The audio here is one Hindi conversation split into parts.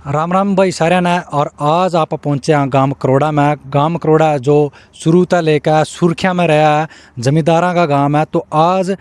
राम राम भाई सारे ने। और आज आप पहुँचे हैं गांव करोड़ा में। गांव करोड़ा जो शुरू तक लेकर सुर्खिया में रहा है, जमींदारा का गांव है। तो आज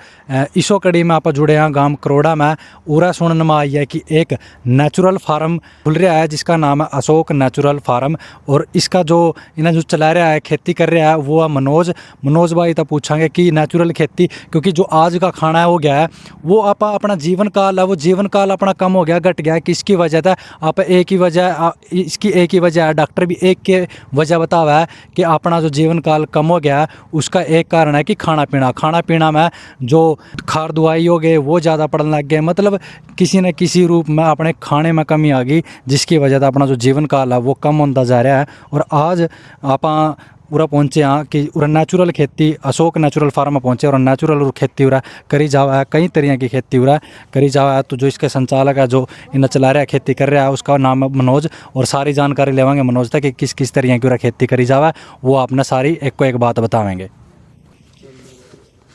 इशो कड़ी में आप जुड़े हैं गांव करोड़ा में। उरा सुनने में आई है कि एक नेचुरल फार्म खुल रहा है जिसका नाम है अशोक नेचुरल फार्म। और इसका जो इन्हें जो चला रहा है, खेती कर रहा है, वो है मनोज भाई। तो पूछांगे कि नेचुरल खेती, क्योंकि जो आज का खाना है हो गया है, वो आप अपना जीवन काल है, वो जीवन काल अपना कम हो गया, घट गया। किसकी वजह था? आप एक ही वजह, इसकी एक ही वजह है, डॉक्टर भी एक के वजह बता हुआ है कि अपना जो जीवन काल कम हो गया है, उसका एक कारण है कि खाना पीना में जो खार दवाई हो गए वो ज़्यादा पड़ने लग गए। मतलब किसी न किसी रूप में अपने खाने में कमी आ गई, जिसकी वजह से अपना जो जीवन काल है वो कम होता जा रहा है। और आज आप पूरा पहुँचे यहाँ कि उरा नेचुरल खेती अशोक नेचुरल फार्म में पहुँचे। और नेचुरल खेती उरा करी जावा है, कई तरह की खेती उरा करी जावा है। तो जो इसके संचालक है, जो इन्हें चला रहा है, खेती कर रहा है, उसका नाम है मनोज। और सारी जानकारी लेवांगे मनोज तक कि किस किस तरह की उरा खेती करी जावा है, वो आपने सारी एक को एक बात बतावेंगे।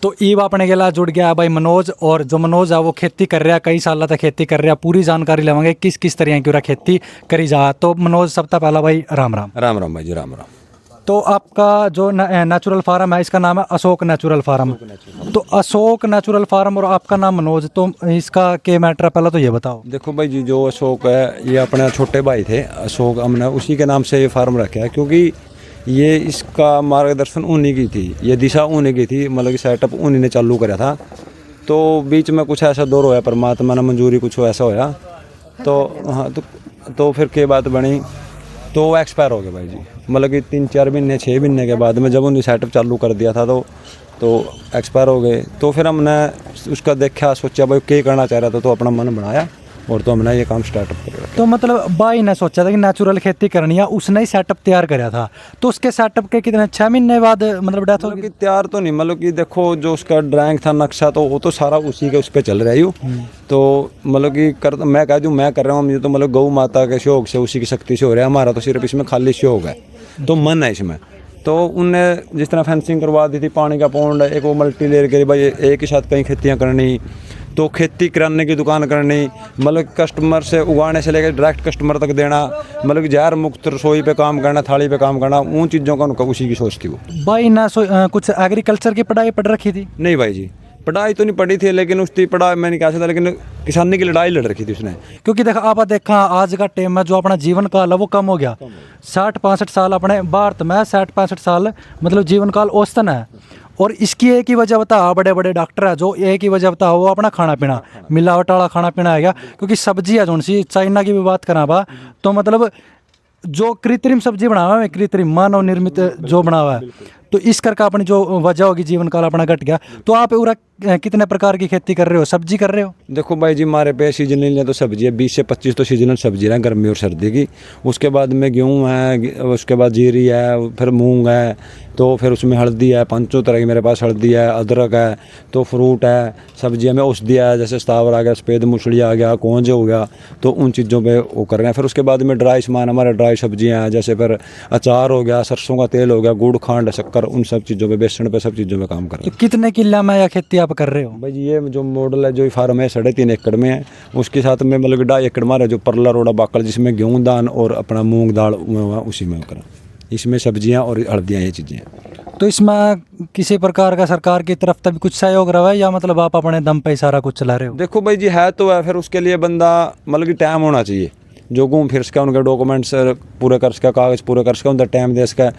तो ईब अपने के जुड़ गया है भाई मनोज। और जो मनोज है वो खेती कर रहा है, कई साल तक खेती कर रहा है। पूरी जानकारी लेवांगे किस किस तरह की उरा खेती करी जा। तो मनोज, सबसे पहला भाई राम राम। राम राम भाई जी, राम राम। तो आपका जो नेचुरल फार्म है, इसका नाम है अशोक नेचुरल फार्म। तो अशोक नेचुरल फार्म और आपका नाम मनोज, तो इसका क्या मैटर है, पहले तो ये बताओ। देखो भाई जी, जो अशोक है ये अपने छोटे भाई थे अशोक, हमने उसी के नाम से ये फार्म रखा है, क्योंकि ये इसका मार्गदर्शन उन्हीं की थी, ये दिशा उन्हीं की थी, मतलब कि सेटअप उन्हीं ने चालू करा था। तो बीच में कुछ ऐसा दौर होया, परमात्मा ने मंजूरी कुछ ऐसा होया, तो हाँ, तो फिर के बात बनी, तो वो एक्सपायर हो गया भाई जी। मतलब कि 3-4 महीने 6 महीने के बाद में जब उन्होंने सेटअप चालू कर दिया था तो एक्सपायर हो गए। तो फिर हमने उसका देखा, सोचा भाई क्या करना चाह रहा था, तो अपना मन बनाया और तो हमने ये काम स्टार्टअप कर। तो मतलब भाई ने सोचा था कि नेचुरल खेती करनी है, उसने ही सेटअप तैयार कराया था। तो उसके सेटअप के कितने 6 महीने बाद मतलब डेथ हो गई? तैयार तो नहीं, मतलब कि देखो जो उसका ड्राइंग था, नक्शा, तो वो तो सारा उसी के उस पर चल रहा है। तो मतलब कि मैं कह दूँ मैं कर रहा हूँ, मुझे तो मतलब गौ माता के शौक से, उसी की शक्ति से हो रहा है। हमारा तो सिर्फ इसमें खाली शौक है, तो मन है इसमें। तो उनने जिस तरह फेंसिंग करवा दी थी, पानी का पौंड, एक वो मल्टी लेयर के भाई एक ही साथ कई खेतियाँ करनी, तो खेती कराने की दुकान करनी, मतलब कस्टमर से उगाने से लेकर डायरेक्ट कस्टमर तक देना, मतलब जहर मुक्त रसोई पे काम करना, थाली पे काम करना, उन चीज़ों का उनका उसी की सोच थी। वो भाई ने कुछ एग्रीकल्चर की पढ़ाई पढ़ रखी थी? नहीं भाई जी, पढ़ाई तो नहीं पढ़ी थी, लेकिन उसकी पढ़ाई मैं नहीं कह सकता, लेकिन किसानी की लड़ाई लड़ रखी थी उसने। क्योंकि देखा आज का टाइम में जो अपना जीवन काल है वो कम हो गया। 60-65 साल अपने भारत में, 60-65 साल मतलब जीवन काल औसतन है। और इसकी एक ही वजह बता, बड़े बड़े डॉक्टर है जो एक ही वजह बता, वो अपना खाना पीना, मिलावट वाला खाना पीना है क्या। क्योंकि सब्जी है जो सी चाइना की भी बात करा बा, तो मतलब जो कृत्रिम सब्जी बनावा है, कृत्रिम मानव निर्मित जो बनावा है, तो इस करके अपनी जो वजह होगी जीवन काल अपना घट गया। तो आप पूरा कितने प्रकार की खेती कर रहे हो, सब्जी कर रहे हो? देखो भाई जी, हमारे पे सीजनल तो सब्जी है, 20 से 25 तो सीजनल सब्जी है, गर्मी और सर्दी की। उसके बाद में गेहूँ है, उसके बाद जीरी है, फिर मूंग है, तो फिर उसमें हल्दी है, 5 तरह की मेरे पास हल्दी है, अदरक है, तो फ्रूट है, सब्जियाँ में औषधि है, जैसे स्तावर आ गया, सफ़ेद मूसली आ गया, कौंज हो गया, तो उन चीज़ों पे वो कर रहे हैं। फिर उसके बाद में ड्राई सामान, हमारे ड्राई सब्जियाँ हैं, जैसे फिर अचार हो गया, सरसों का तेल हो गया, गुड़, खांड, शक्कर, उन सब चीज़ों पे, बेसन पे, सब चीज़ों पे काम कर रहे हैं। तो कितने किला में या खेती आप कर रहे हो? भाई जी, ये जो मॉडल है, जो फार्म है 3.5 एकड़ में है, उसके साथ में मतलब 2.5 एकड़ मारा जो परला रोड़ा बाकल, जिसमें गेहूँ दान और अपना मूंग दाल उसी में करा, इसमें सब्जियां और हल्दियाँ, ये चीज़ें हैं। तो इसमें किसी प्रकार का सरकार की तरफ तक कुछ सहयोग रहा है, या मतलब आप अपने दम पे सारा कुछ चला रहे हो? देखो भाई जी, है तो है, फिर उसके लिए बंदा मतलब कि टाइम होना चाहिए, जो घूम फिर सका, उनके डॉक्यूमेंट्स पूरे कर सका, कागज़ पूरे कर सका, उनका टाइम दे सका।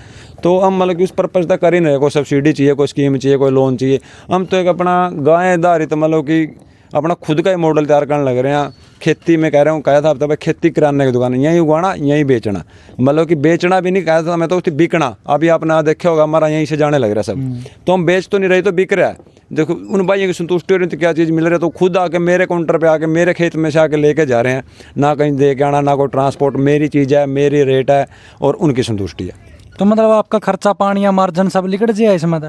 तो हम मतलब कि उस पर्पज़ तक कर ही नहीं रहे। कोई सब्सिडी चाहिए, कोई स्कीम चाहिए, कोई लोन चाहिए। हम तो एक अपना गाय आधारित मतलब कि अपना खुद का ही मॉडल तैयार करने लग रहे हैं। खेती में कह रहा हूँ, कहा था अब भाई खेती कराने की दुकान, यहीं उगाना, यहीं बेचना, मतलब कि बेचना भी नहीं कहा था मैं, तो उसकी बिकना। अभी आपने देखा होगा, हमारा यहीं से जाने लग रहा है सब, तो हम बेच तो नहीं रहे, तो बिक रहा है। देखो उन भाइयों की संतुष्टि हो रही, तो क्या चीज़ मिल रही है, तो खुद आके मेरे काउंटर पे आके मेरे खेत में से आके लेके जा रहे हैं, ना कहीं दे के आना, ना कोई ट्रांसपोर्ट, मेरी चीज़ है, मेरी रेट है, और उनकी संतुष्टि है। तो मतलब आपका खर्चा पानी या मार्जिन सब लिकट जाए इसमें?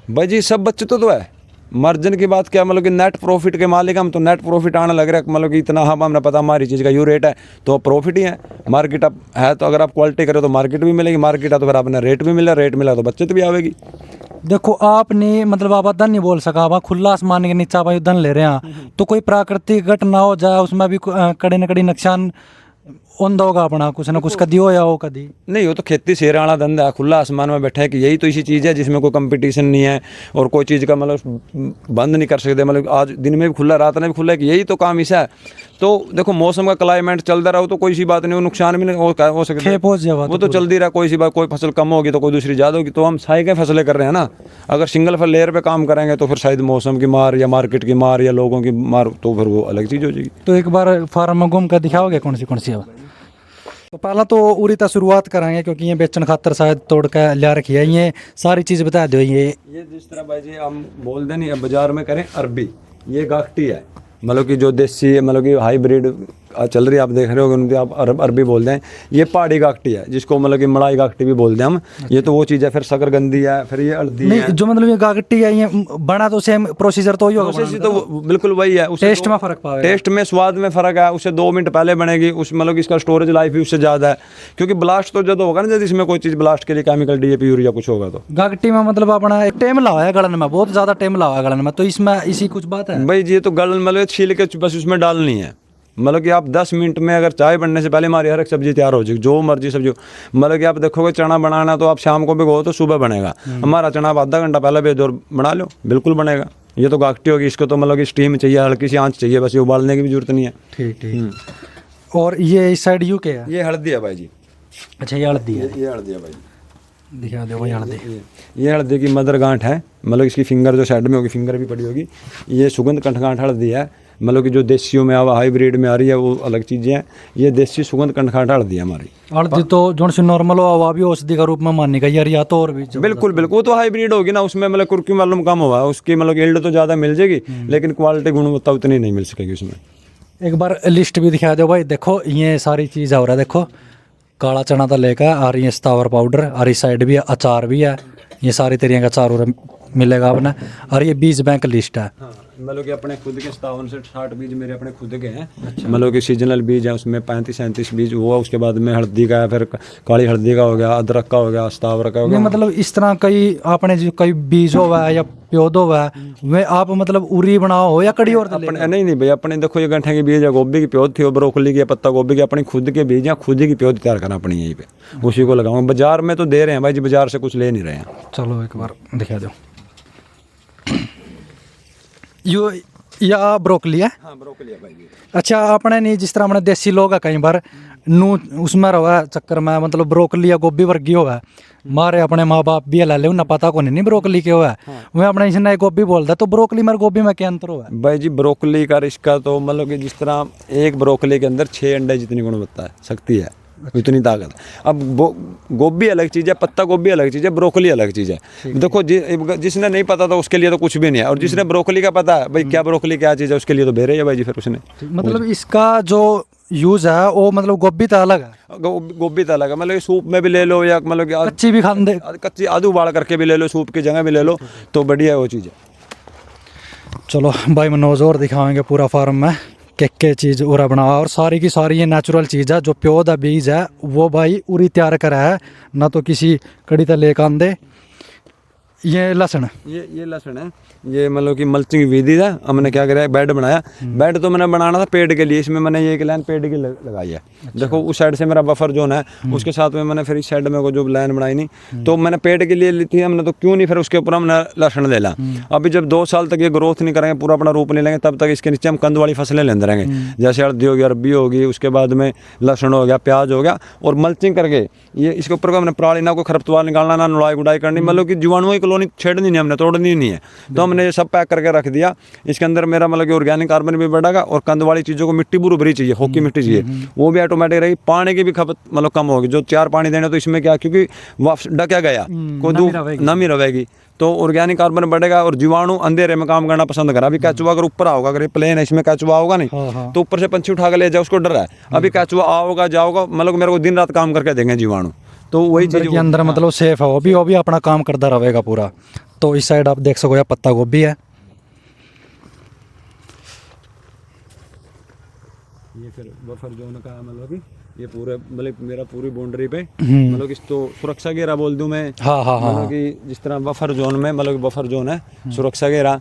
भाई जी सब बच्चे तो है, मार्जिन की बात क्या, मतलब कि नेट प्रॉफिट के मालिक हम, तो नेट प्रॉफिट आने लग रहा है, मतलब कि इतना हमें पता हमारी चीज़ का यू रेट है, तो प्रॉफिट ही है। मार्केट अब है, तो अगर आप क्वालिटी करो तो मार्केट भी मिलेगी, मार्केट है तो फिर आपने रेट भी मिला, रेट मिला तो बचत भी आएगी। देखो आपने मतलब आप धन नहीं बोल सका, आप खुला आसमान के नीचे आप धन ले रहे हैं, तो कोई प्राकृतिक घटना हो जाए उसमें भी कड़ी न कड़ी नुकसान होंदा होगा अपना, कुछ ना कुछ कदी हो या हो कदी। नहीं, वो तो खेती शेर वाला धंधा है, खुला आसमान में बैठे है कि यही तो इसी चीज़ है जिसमें कोई कंपटीशन नहीं है और कोई चीज़ का मतलब बंद नहीं कर सकते, मतलब आज दिन में भी खुला रात में भी खुला है कि यही तो काम ऐसा है। तो देखो मौसम का क्लाइमेट चलता रहा तो कोई सी बात नहीं, वो नुकसान भी नहीं हो सकता, खेप हो जावा वो तो चलती रहा, कोई सी बात, कोई फसल कम होगी तो कोई दूसरी ज़्यादा होगी, तो हम साई के फसलें कर रहे हैं ना। अगर सिंगल लेयर पे काम करेंगे तो फिर शायद मौसम की मार या मार्केट की मार या लोगों की मार, तो फिर वो अलग चीज़ हो जाएगी। तो एक बार फार्म में घूम कर दिखाओगे कौन सी है? तो पहला तो उरी ता शुरुआत कराएंगे क्योंकि ये बेचन खातर शायद तोड़ के लिया रखी है, ये सारी चीज़ बता दो। ये जिस तरह भाई जी हम बोल दें नहीं, बाजार में करें अरबी, ये गागटी है, मतलब कि जो देसी मतलब कि हाईब्रिड चल रही है, आप देख रहे होगे उनकी, आप अरबी बोलते हैं। ये पहाड़ी गागटी है जिसको मतलब कि मलाई गागटी भी बोलते हैं हम। ये तो वो चीज़ है, फिर शकरगंदी है, फिर ये हल्दी नहीं है। जो मतलब ये गागट्टी है, ये बना तो सेम प्रोसीजर तो ही होगा, प्रोसेस तो बिल्कुल वही है, उससे टेस्ट में फर्क पाएगा, टेस्ट में स्वाद में फर्क है, उससे 2 मिनट पहले बनेगी, उस मतलब कि इसका स्टोरेज लाइफ भी उससे ज़्यादा है, क्योंकि ब्लास्ट तो जब होगा ना, जब इसमें कोई चीज़ ब्लास्ट के लिए केमिकल डीएपी यूरिया कुछ होगा तो गागट्टी में मतलब अपना एक टेम लावा है गलन में, बहुत ज़्यादा टेम लावा है गलन में, तो इसमें इसी कुछ बात है भाई। ये तो गलन मतलब छील के बस उसमें डालनी है, मतलब कि आप 10 मिनट में अगर चाय बनने से पहले हमारी हर एक सब्जी तैयार हो जाएगी, जो मर्जी सब्जी। मतलब कि आप देखोगे चना बनाना तो आप शाम को भिगो तो सुबह बनेगा, हमारा चना आप आधा घंटा पहले भेजो और बना लो, बिल्कुल बनेगा। ये तो गागटी होगी, इसको तो मतलब कि स्टीम चाहिए, हल्की सी आंच चाहिए, बस ये उबालने की भी जरूरत नहीं है। ठीक ठीक। और ये इस साइड यू के है? ये हल्दी है भाई जी। अच्छा ये हल्दी है, ये हल्दी है भाई, दिखा दो भाई हल्दी। ये हल्दी की मदर गांठ है, मतलब इसकी फिंगर जो साइड में होगी, फिंगर भी पड़ी होगी। ये सुगंध कंठगांठ हल्दी है, मतलब कि जो देसियों में अब हाईब्रिड में आ रही है वो अलग चीज़ें हैं। ये देसी सुगंध कंठगांठ हल्दी है हमारी। हल्दी तो जो सी नॉर्मल हो वह भी औषधि का रूप में मानने का यार, या तो और भी बिल्कुल बिल्कुल, वो तो हाईब्रिड होगी ना, उसमें मतलब कुर्की मालूम कम हुआ है, उसकी मतलब यील्ड तो ज़्यादा मिल जाएगी, लेकिन क्वालिटी गुणवत्ता उतनी नहीं मिल सकेगी उसमें। एक बार लिस्ट भी दिखा दो भाई, देखो ये सारी चीज़ हो रहा है, देखो काला चना तो लेकर और ये स्टावर पाउडर, और इस साइड भी अचार भी है, ये सारी तरीके का अचार मिलेगा अपने, और ये बीज बैंक लिस्ट है। हाँ, मतलब कि अपने खुद के 57 से 60 बीज मेरे अपने खुद के हैं। अच्छा। मतलब कि सीजनल बीज है, उसमें 35-37 बीज हुआ, उसके बाद में हल्दी का है, फिर काली हल्दी का हो गया, अदरक का हो गया, स्टावर का हो गया। मतलब इस तरह कई आपने जो कई बीज हुआ है या प्योद हुआ है, वे आप मतलब उरी बनाओ हो या कड़ी और अपने नहीं भाई, अपने देखो ये गंठे के बीज है, गोभी की प्योद थी और ब्रोकली की, पत्ता गोभी की, अपनी खुद के बीज हैं, खुद ही की प्योद तैयार करना अपनी यहीं पे, उसी को लगाऊंगा। बाजार में तो दे रहे हैं भाई जी, बाजार से कुछ ले नहीं रहे हैं। चलो एक बार दिखा दो। यो या ब्रोकली है? हाँ ब्रोकली है भाई जी। अच्छा अपने नहीं, जिस तरह अपने देसी लोग है कई बार नू उसमें रहा चक्कर में, मतलब ब्रोकली या गोभी वर्गी हो है, मारे अपने माँ बाप भी ला ले, उन्हें पता को नहीं ब्रोकली क्यों है, वह अपने इसने गोभी बोलता, तो ब्रोकली में गोभी में क्या अंतर हुआ है भाई जी? ब्रोकली का रिश्का तो मतलब कि जिस तरह एक ब्रोकली के अंदर 6 अंडे जितनी गुणवत्ता है, शक्ति है, इतनी ताकत। अब गोभी अलग चीज़ है, पत्ता गोभी अलग चीज़ है, ब्रोकली अलग चीज़ है। देखो जिसने नहीं पता था उसके लिए तो कुछ भी नहीं है, और जिसने ब्रोकली का पता है भाई क्या ब्रोकली क्या चीज़ है, उसके लिए तो बेरे है भाई जी फिर उसने। मतलब इसका जो यूज है वो मतलब गोभी तो अलग है, गोभी तो अलग है, मतलब सूप में भी ले लो या मतलब कच्ची भी खाते, कच्ची आलू उबाल करके भी ले लो, सूप की जगह भी ले लो, तो बढ़िया है वो चीज़ है। चलो भाई मनोज और दिखाएंगे पूरा फार्म में के चीज़ उरा बना, और सारी की सारी ये नेचुरल चीज़ है, जो प्योद है बीज है वो भाई उरी तैयार करा है, ना तो किसी कड़ी तक लेकर आंदे। ये लहसुन, ये लहसुन है, ये मतलब कि मल्चिंग विधि है, हमने क्या करा, बेड बनाया। बेड तो मैंने बनाना था पेड़ के लिए, इसमें मैंने ये एक लाइन पेड़ की लगाई है। अच्छा। देखो उस साइड से मेरा बफर जोन है, उसके साथ में मैंने फिर इस साइड में को जो लाइन बनाई नहीं, तो मैंने पेड़ के लिए ली थी हमने, तो क्यों नहीं फिर उसके ऊपर हमने लहसुन ले ला। अभी जब 2 साल तक ये ग्रोथ नहीं करेंगे, पूरा अपना रूप नहीं लेंगे, तब तक इसके नीचे हम कंद वाली फसलें लेते रहेंगे, जैसे हल्दी होगी, अरबी होगी, उसके बाद में लहसुन हो गया, प्याज हो गया, और मल्चिंग करके ये इसके ऊपर को हमने पराली ना कोई खरपतवार निकालना, ना लुड़ाई गुड़ाई करनी, मतलब कि जीवाणुओं की कॉलोनी छेड़नी नहीं, हमने तोड़नी नहीं है। तो हमने ये सब पैक करके रख दिया। इसके अंदर मेरा मतलब कि ऑर्गेनिक कार्बन भी बढ़ेगा, और कंद वाली चीज़ों को मिट्टी बुरी चाहिए, होकी मिट्टी चाहिए, वो भी ऑटोमेटिक रहेगी। पानी की भी खपत मतलब कम होगी, जो 4 पानी देने तो इसमें क्या, क्योंकि वापस डका गया कोई नमी रहेगी, तो ऑर्गेनिक कार्बन बढ़ेगा, और जीवाणु अंधेरे में काम करना पसंद करा। अभी केचुआ अगर ऊपर आओगा, अगर प्लेन है इसमें केचुआ आओगा नहीं, तो ऊपर से पंछी उठा के ले जाए, उसको डर है। अभी केचुआ आओगा जाओगा, मतलब मेरे को दिन रात काम करके देंगे जीवाणु, तो वही चीज़ के अंदर मतलब सेफ है, वो भी अपना काम करता रहेगा पूरा। तो इस साइड आप देख सको पत्ता गोभी है, ये फिर बफर जोन का मतलब कि ये पूरे मतलब मेरा पूरी बाउंड्री पे मतलब इस तो सुरक्षा घेरा बोल दूं मैं। हाँ हाँ हाँ मतलब कि जिस तरह बफर जोन में मतलब बफर जोन है सुरक्षा घेरा।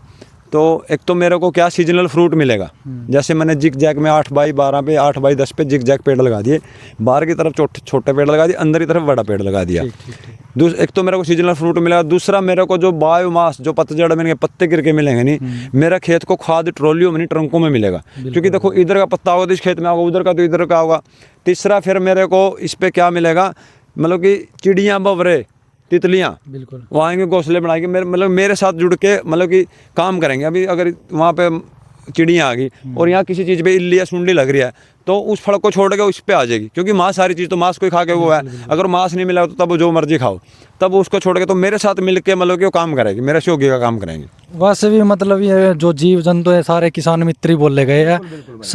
तो एक तो मेरे को क्या सीजनल फ्रूट मिलेगा, जैसे मैंने जिग जैग में 8x12 पे 8x10 पे जिग जैग पेड़ लगा दिए, बाहर की तरफ छोटे पेड़ लगा दिए, अंदर की तरफ बड़ा पेड़ लगा दिया। एक तो मेरे को सीजनल फ्रूट मिलेगा, दूसरा मेरे को जो बायोमास जो पतझड़ में इनके पत्ते गिर के मिलेंगे नहीं, मेरा खेत को खाद ट्रॉलियों में नहीं ट्रंकों में मिलेगा, क्योंकि देखो इधर का पत्ता होगा तो इस खेत में होगा, उधर का तो इधर का होगा। तीसरा फिर मेरे को इस पे क्या मिलेगा, मतलब कि चिड़ियाँ बवरे तितलियाँ बिल्कुल वो आएंगे घोंसले बनाएंगे मेरे साथ जुड़ के मतलब कि काम करेंगे। अभी अगर वहाँ पे चिड़ियाँ आ गई और यहाँ किसी चीज़ पे इल्ली या सुंडी लग रही है तो उस फल को छोड़ के उस पे आ जाएगी, क्योंकि मांस सारी चीज़ तो मांस को ही खा के वो है। अगर मांस नहीं मिला तो तब जो मर्जी खाओ, तब उसको छोड़ के तो मेरे साथ मिल के मतलब कि वो काम करेगी, मेरे सहयोगी का काम करेंगे। वैसे भी मतलब ये जो जीव जंतु है सारे किसान मित्र ही बोले गए हैं।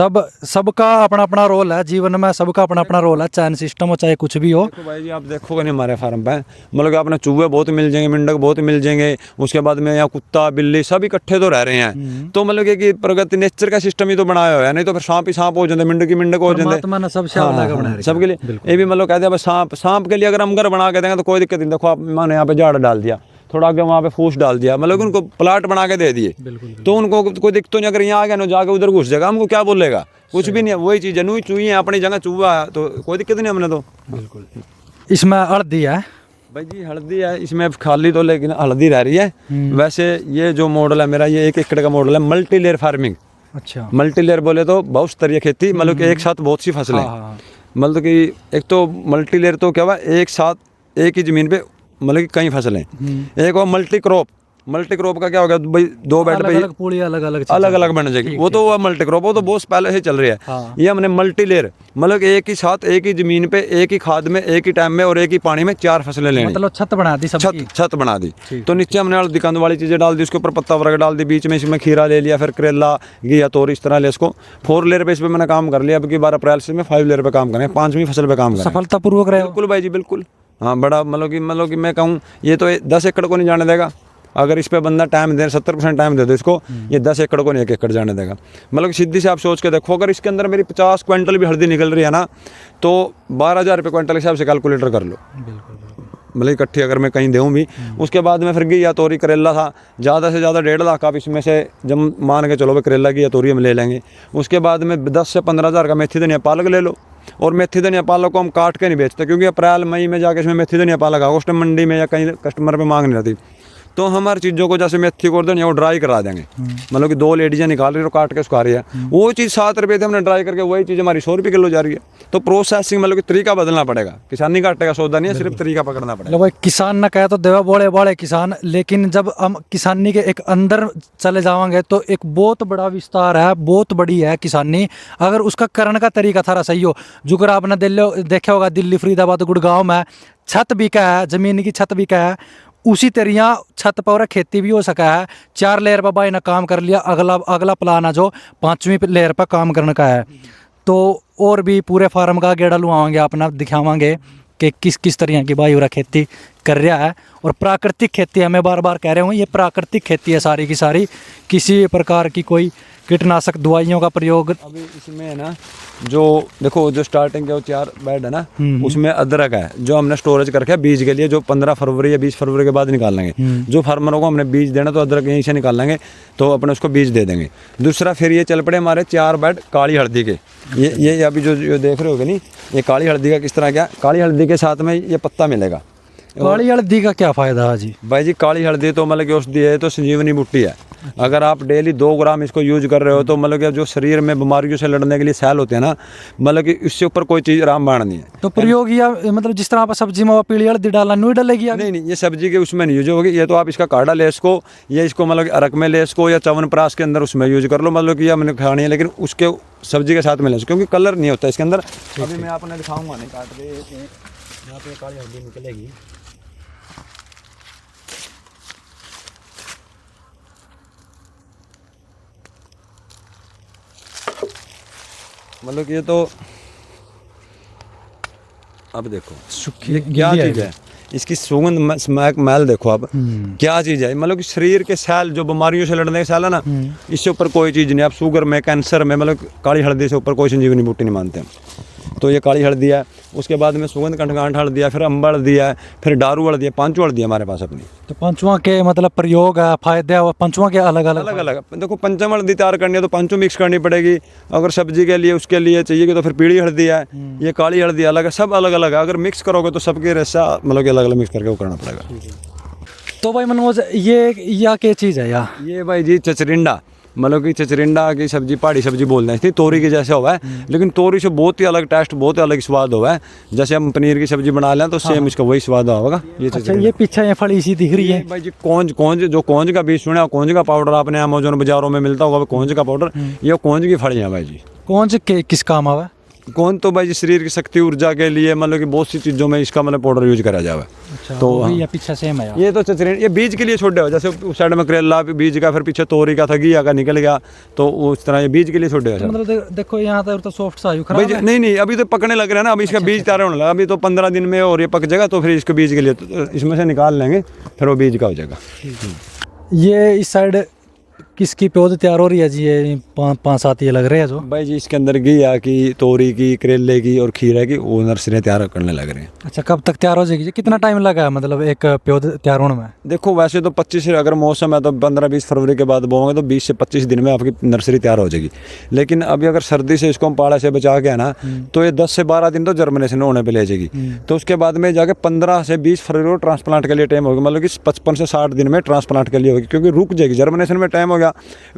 सबका अपना अपना रोल है जीवन में, सबका अपना अपना रोल है, चैन सिस्टम हो चाहे कुछ भी हो। देखो भाई जी आप देखोगे नहीं हमारे फार्म पे मतलब कि आपने चूहे बहुत मिल जाएंगे, मेंढक बहुत मिल जाएंगे, उसके बाद में यहाँ कुत्ता बिल्ली सब इकट्ठे तो रह रहे हैं। तो मतलब कि प्रगति नेचर का सिस्टम ही तो बनाया हुआ है, नहीं तो फिर सांप ही सांप हो जाते, मेंढक ही मेंढक हो जाते। सबके लिए ये भी मतलब कहते हैं सांप के लिए अगर हम घर बना के देंगे तो कोई दिक्कत नहीं। देखो आप मैंने यहाँ पे झाड़ डाल दिया, थोड़ा आगे वहाँ पे फूस डाल दिया, मतलब उनको प्लाट बना के दे दिए, तो उनको कोई दिक्कत नहीं। अगर यहाँ आ गया ना जाके उधर घुस जाएगा, हमको क्या बोलेगा, कुछ भी नहीं है, वही चीज़ है। नू चूही है अपनी जगह, चूहा है तो कोई दिक्कत नहीं हमने तो। बिल्कुल इसमें हल्दी है भाई जी हल्दी है इसमें खाली तो, लेकिन हल्दी रह रही है। वैसे ये जो मॉडल है मेरा, ये 1 एकड़ का मॉडल है, मल्टी लेयर फार्मिंग। अच्छा मल्टी लेयर बोले तो बहुत स्तरीय खेती, मतलब कि एक साथ बहुत सी फसलें। मतलब कि एक तो मल्टी लेयर तो क्या हुआ, एक साथ एक ही जमीन पे मतलब कि कई फसलें। एक वो मल्टी क्रॉप का क्या हो गया भाई, 2 बेड पे पूरी अलग अलग बन जाएगी, वो तो मल्टी क्रॉप, वो तो बहुत पहले से चल रही है। ये हमने मल्टी लेयर मतलब एक ही साथ एक ही जमीन पे एक ही खाद में एक ही टाइम में और एक ही पानी में 4 फसलें लेनी, मतलब छत बना दी, छत बना दी। तो नीचे हमने हल्दी कंद वाली चीजें डाल दी, उसके ऊपर पत्ता वर्ग डाल दी, बीच में इसमें खीरा ले लिया, फिर करेला घिया तोरी, इस तरह ले इसको 4 लेयर पे इस पे मैंने काम कर लिया। अब की 12 अप्रैल से मैं 5 लेयर पे काम करें, 5वीं फसल पे काम करें सफलतापूर्वक रहे। बिल्कुल भाई जी बिल्कुल। हाँ बड़ा मतलब कि मैं कहूँ ये तो 10 एकड़ को नहीं जाने देगा, अगर इस पे बंदा टाइम दे 70% टाइम दे दो इसको, ये 10 एकड़ को नहीं 1 एकड़ जाने देगा। मतलब सीधी से आप सोच के देखो, अगर इसके अंदर मेरी 50 क्विंटल भी हल्दी निकल रही है ना, तो 12,000 रुपये क्विंटल के हिसाब से कैलकुलेटर कर लो। मतलब इकट्ठी अगर मैं कहीं दूँ भी, उसके बाद में फिर घिया तोरी करेला था, ज़्यादा से ज़्यादा 1.5 लाख आप इसमें से जब मान के चलो भाई करेला की या तोरी हम ले लेंगे। उसके बाद में 10 से 15,000 का मेथी धनिया पालक ले लो, और मेथी धनिया पालक को हम काट के नहीं बेचते, क्योंकि अप्रैल मई में जाके इसमें मेथी धनिया पालक आएगा, उस टाइम मंडी में या कहीं कस्टमर पे मांग नहीं रहती। तो हमारी चीज़ों को जैसे मेथी को वो ड्राई करा देंगे, मतलब कि 2 लेडीज़ें निकाल रही है और काट के सुखा रही है, वो चीज़ 7 रुपये थे हमने ड्राई करके, वही चीज़ हमारी 100 रुपये किलो जा रही है। तो प्रोसेसिंग मतलब कि तरीका बदलना पड़ेगा, किसानी का आटे का सौदा नहीं है, सिर्फ तरीका पकड़ना पड़ेगा। भाई किसान ना कहे तो देवा बड़े बड़े किसान, लेकिन जब हम किसानी के एक अंदर चले जाएंगे तो एक बहुत बड़ा विस्तार है, बहुत बड़ी है किसानी। अगर उसका करने का तरीका थारा सही हो, जुगर आपने देखा होगा दिल्ली फरीदाबाद गुड़गांव में छत भी का है, जमीन की छत भी का है, उसी तरह छत पर खेती भी हो सका है। 4 लेयर पर भाई ने काम कर लिया, अगला प्लान है जो 5वीं लेयर पर काम करने का है। तो और भी पूरे फार्म का गेड़ा लुआएंगे, अपना दिखावांगे कि किस किस तरह की भाई खेती कर रहा है। और प्राकृतिक खेती है, मैं बार बार कह रहा हूँ, ये प्राकृतिक खेती है सारी की सारी, किसी प्रकार की कोई कीटनाशक दवाइयों का प्रयोग। अभी इसमें है ना, जो देखो जो स्टार्टिंग के 4 बेड है ना, उसमें अदरक है जो हमने स्टोरेज करके बीज के लिए, जो 15 फरवरी या 20 फरवरी के बाद निकाल लेंगे। जो फार्मरों को हमने बीज देना तो अदरक यहीं से निकाल लेंगे, तो अपने उसको बीज दे देंगे। दूसरा फिर ये चल पड़े हमारे 4 बेड काली हल्दी के। ये अभी जो देख रहे होगे नहीं, ये काली हल्दी का किस तरह क्या, काली हल्दी के साथ में ये पत्ता मिलेगा। काली हल्दी का क्या फायदा है जी? भाई जी काली हल्दी तो मतलब कि औषधि है, तो संजीवनी बूटी है। अगर आप डेली 2 ग्राम इसको यूज कर रहे हो तो मतलब कि जो शरीर में बीमारियों से लड़ने के लिए सेल होते हैं ना, मतलब कि इससे ऊपर कोई चीज़ रामबाण नहीं है। तो प्रयोग या मतलब जिस तरह आप सब्जी में पीली हल्दी डालना नहीं डलेगी? नहीं, ये सब्जी के उसमें नहीं यूज होगी। ये तो आप इसका काढ़ा ले इसको, या इसको मतलब कि अरक में ले इसको, या च्यवनप्राश के अंदर उसमें यूज कर लो, मतलब कि हमने खानी है, लेकिन उसके सब्जी के साथ में ले, क्योंकि कलर नहीं होता इसके अंदर। अभी मैं आपने दिखाऊंगा, नहीं काट के यहाँ पे काली हल्दी निकलेगी। मतलब कि ये तो अब देखो ये क्या चीज़ है, इसकी सुगंध स्मैक मैल देखो आप क्या चीज़ है। मतलब कि शरीर के सेल जो बीमारियों से लड़ने के सेल है ना, इससे ऊपर कोई चीज़ नहीं। आप शुगर में, कैंसर में, मतलब काली हल्दी से ऊपर कोई संजीवनी बूटी नहीं मानते हैं। तो ये काली हल्दी है, उसके बाद में सुगंध कंठगांठ हल्दी है, फिर अम्बा हल्दी है, फिर डारू हल्दी है, पांचों हल्दी है हमारे पास अपनी। तो पंचुआ के मतलब प्रयोग है, फायदे और पंचुआ के अलग अलग अलग अलग देखो, पंचम हल्दी तैयार करनी है तो पांचों मिक्स करनी पड़ेगी। अगर सब्जी के लिए उसके लिए चाहिए कि तो फिर पीली हल्दी है, ये काली हल्दी अलग है, सब अलग अलग है। अगर मिक्स करोगे तो सबके रेसा मतलब कि अलग अलग मिक्स करके वो करना पड़ेगा। तो भाई मनोज ये या क्या चीज़ है या? ये भाई जी चचरिंडा, मतलब कि चचरिंडा की सब्जी पहाड़ी सब्जी बोलते हैं, तोरी के जैसे हुआ है, लेकिन तोरी से बहुत ही अलग टेस्ट, बहुत ही अलग स्वाद हुआ है। जैसे हम पनीर की सब्जी बना लें तो सेम इसका वही स्वाद होगा। ये अच्छा, ये पीछे ये फली सी दिख रही है भाई जी कोंज, कोंज जो कोंज का बीज सुना, कोंज का पाउडर आपने अमेज़न बाजारों में मिलता होगा, कोंज का पाउडर, ये कोंज की फली है भाई जी। कौन से किस काम आवा? कौन तो भाई जी शरीर की शक्ति ऊर्जा के लिए, मतलब कि बहुत सी चीज़ों में इसका मतलब पाउडर यूज करा जाए। अच्छा, तो वो भी ये पीछे सेम है। ये तो चचरिंडा, ये बीज के लिए छोटे हो, जैसे उस साइड में करेला बीज का, फिर पीछे तोरी का था, घिया का निकल गया, तो उस तरह ये बीज के लिए छोटे हो। मतलब देखो यहाँ तक तो सॉफ्ट सा भाई जी नहीं, अभी तो पकने लग रहा है ना, अभी इसका बीज तैयार होने लगा, अभी तो 15 दिन में और ये पक जाएगा, तो फिर इसके बीज के लिए तो इसमें से निकाल लेंगे, फिर वो बीज का हो जाएगा। ये इस साइड किसकी पौध तैयार हो रही है जी? ये 5-7 ये लग रहे हैं जो भाई जी इसके अंदर घिया की, तोरी की, करेले की और खीरा की वो नर्सरी तैयार करने लग रहे हैं। अच्छा, कब तक तैयार हो जाएगी जी? कितना टाइम लगा है मतलब एक पौध तैयार होने में? देखो वैसे तो 25 से, अगर मौसम है तो 15-20 फरवरी के बाद बोओगे तो 20 से 25 दिन में आपकी नर्सरी तैयार हो जाएगी। लेकिन अभी अगर सर्दी से इसको हम पाला से बचा के है ना, तो ये 10 से 12 दिन तो जर्मिनेशन होने पे ले जाएगी। तो उसके बाद में जाके 15 से 20 फरवरी को ट्रांसप्लांट के लिए टाइम होगी, मतलब कि 55 से 60 दिन में ट्रांसप्लांट के लिए होगी, क्योंकि रुक जाएगी, जर्मिनेशन में टाइम हो गया,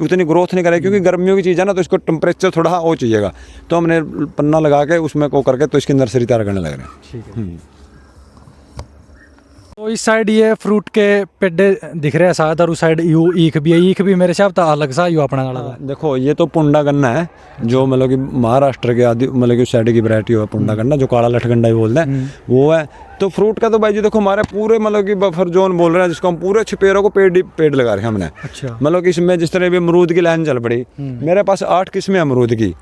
उतनी ग्रोथ नहीं करेगी, क्योंकि गर्मियों की चीज़ है ना, तो इसको टेम्परेचर थोड़ा वो चाहिएगा। तो हमने पन्ना लगा के उसमें को करके तो इसकी नर्सरी तैयार करने लग रहे हैं। ठीक है। तो इस साइड ये फ्रूट के पेड़े दिख रहे हैं शायद, और उस साइड यू ईख भी है। ईख भी मेरे हिसाब से अलग सा यू अपना वाला। देखो ये तो पुंडा गन्ना है, जो मतलब कि महाराष्ट्र के आदि मतलब कि उस साइड की वैरायटी हो, पुंडा गन्ना जो काला लठगंडा भी बोलते हैं, वो है। तो फ्रूट का तो भाई जी देखो हमारे पूरे मतलब कि बफर जोन बोल रहे हैं, जिसको हम पूरे 6 पेड़ों को पेड़ लगा रहे हैं हमने। अच्छा। मतलब कि इसमें जिस तरह भी अमरूद की लाइन चल पड़ी, मेरे पास 8 किस्में अमरूद की,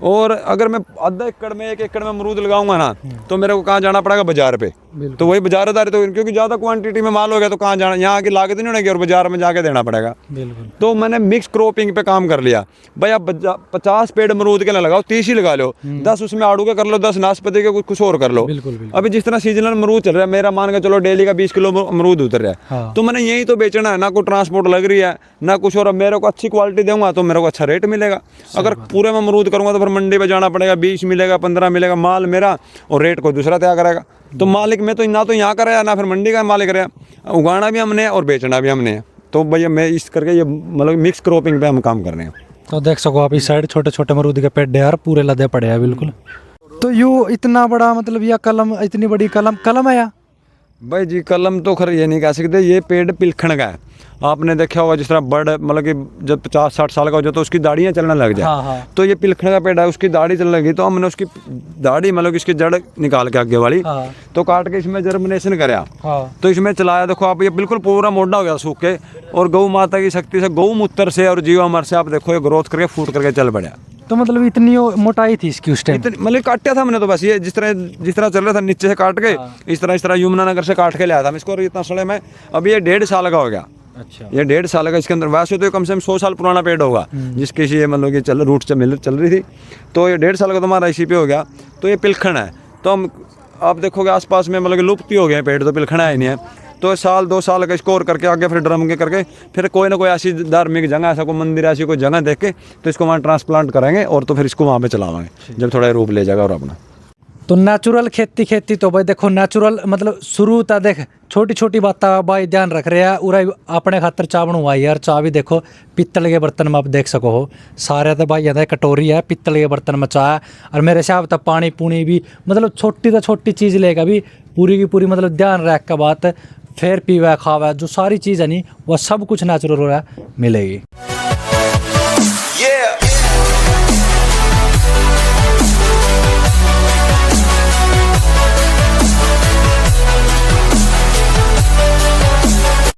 और अगर मैं आधा एकड़ में 1 एकड़ में अमरूद लगाऊंगा ना, तो मेरे को कहाँ जाना पड़ेगा? बाजार पे। तो वही बाजारदारी, तो क्योंकि ज़्यादा क्वांटिटी में माल हो गया तो कहाँ जाना, यहाँ की लागत नहीं होगी और बाजार में जाके देना पड़ेगा। बिल्कुल। तो मैंने मिक्स क्रॉपिंग पे काम कर लिया भाई। आप 50 पेड़ अमरूद के ना लगाओ, 30 ही लगा लो, 10 उसमें आड़ू के कर लो, 10 नाशपाती के कुछ और कर लो। बिल्कुल। अभी जिस तरह सीजनल अमरूद चल रहा है, मेरा मान के चलो डेली का 20 किलो अमरूद उतर रहा है। हाँ। तो मैंने यही तो बेचना है ना, कोई ट्रांसपोर्ट लग रही है ना कुछ, और अब मेरे को अच्छी क्वालिटी दूंगा तो मेरे को अच्छा रेट मिलेगा। अगर पूरे में अमरूद करूंगा तो फिर मंडी पे जाना पड़ेगा, 20 मिलेगा, 15 मिलेगा माल मेरा, और रेट कोई दूसरा तय करेगा। तो मालिक में तो ना तो यहाँ का रहा ना फिर मंडी का मालिक रहा, उगाना भी हमने और बेचना भी हमने। तो भैया मैं इस करके ये मतलब मिक्स क्रॉपिंग पे हम काम कर रहे हैं। तो देख सको आप इस साइड छोटे छोटे अमरूद के पेड़ यार पूरे लदे पड़े हैं। बिल्कुल। तो यू इतना बड़ा मतलब या कलम, इतनी बड़ी कलम है या? भाई जी कलम तो खैर ये नहीं कह सकते, ये पेड़ पिलखण का है। आपने देखा होगा जिस तरह बर्ड मतलब कि जब 50-60 साल का हो जाए तो उसकी दाढ़ियाँ चलने लग जाए। हाँ। तो ये पिलखण का पेड़ है, उसकी दाढ़ी चलने लगी, तो हमने उसकी दाढ़ी मतलब इसकी जड़ निकाल के आगे वाली, हाँ। तो काट के इसमें जर्मिनेशन कराया। हाँ। तो इसमें चलाया, देखो आप ये बिल्कुल पूरा मोटा हो गया सूख के, और गौ माता की शक्ति से, गौमूत्र से और जीवामृत से आप देखो ये ग्रोथ करके फूट करके चल पड़ा। तो मतलब इतनी मोटाई थी इसकी उस टाइम? मतलब काटा था हमने तो बस, ये जिस तरह चल रहा था नीचे से काट के, इस तरह यमुनानगर से काट के लाया था हम इसको, और इतना सड़े में अभी ये 1.5 साल का हो गया। अच्छा। ये 1.5 साल का इसके अंदर, वैसे तो कम से कम 100 साल पुराना पेड़ होगा, जिसकी ये मतलब कि रूट से चल रही थी। तो ये 1.5 साल का तो हमारा इसी पे हो गया। तो ये पिलखण है। तो हम आप देखोगे आसपास में मतलब कि लुप्त ही हो गए पेड़, तो पिलखण है ही नहीं है। तो 1-2 साल का स्कोर करके आगे फिर ड्रम के करके फिर कोई ना कोई ऐसी धार्मिक जगह, ऐसा कोई मंदिर, ऐसी कोई जगह देख के तो इसको वहाँ ट्रांसप्लांट करेंगे, और तो फिर इसको वहाँ पे चलावाएंगे जब थोड़ा रूप ले जाएगा और अपना। तो नेचुरल खेती तो भाई देखो, नेचुरल मतलब शुरू तक देख छोटी छोटी बातें भाई ध्यान रख रहे हैं। उरा अपने खातर चाह बनवाई यार, चाह भी देखो पित्तल के बर्तन में आप देख सको हो सारे। तो भाई यहाँ कटोरी है, पित्तल के बर्तन में चाह है, और मेरे हिसाब तक पानी पुनी भी मतलब छोटी तो छोटी चीज़ लेगा भी पूरी की पूरी मतलब ध्यान रख का बात, फिर पीवा खावा जो सारी चीज़ है नहीं, वह सब कुछ नेचुरल हो रहा है मिलेगी।